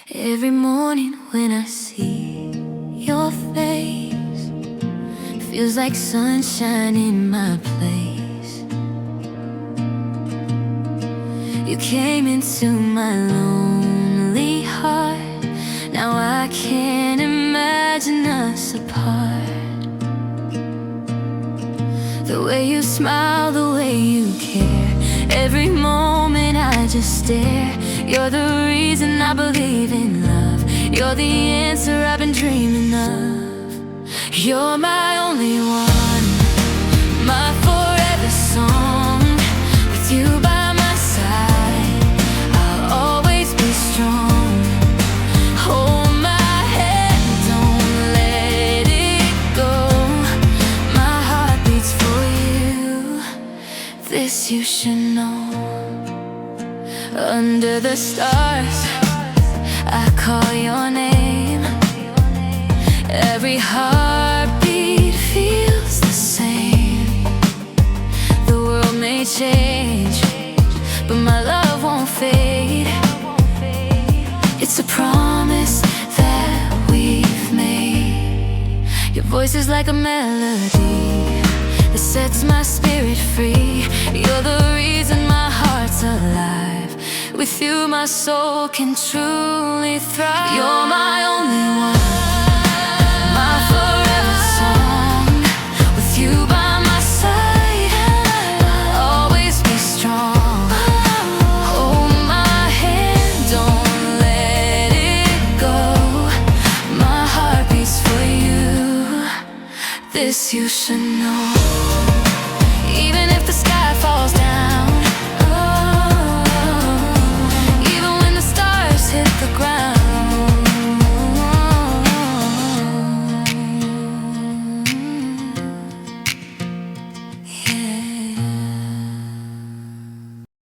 Every morning when I see your face, feels like sunshine in my place. You came into my lonely heart. Now I can't imagine us apart. The way you smile, the way you care, every moment I just stare. You're the reason I believe in love. You're the answer I've been dreaming of. You're my only one, my forever song. With you by my side, I'll always be strong. Hold my hand, don't let it go. My heart beats for you, this you should know. Under the stars, I call your name. Every heartbeat feels the same. The world may change, but my love won't fade. It's a promise that we've made. Your voice is like a melody that sets my spirit free. You're the reason my heart's alive. With you my soul can truly thrive. You're my only one, my forever song. With you by my side, I'll always be strong. Hold my hand, don't let it go. My heart beats for you, this you should know.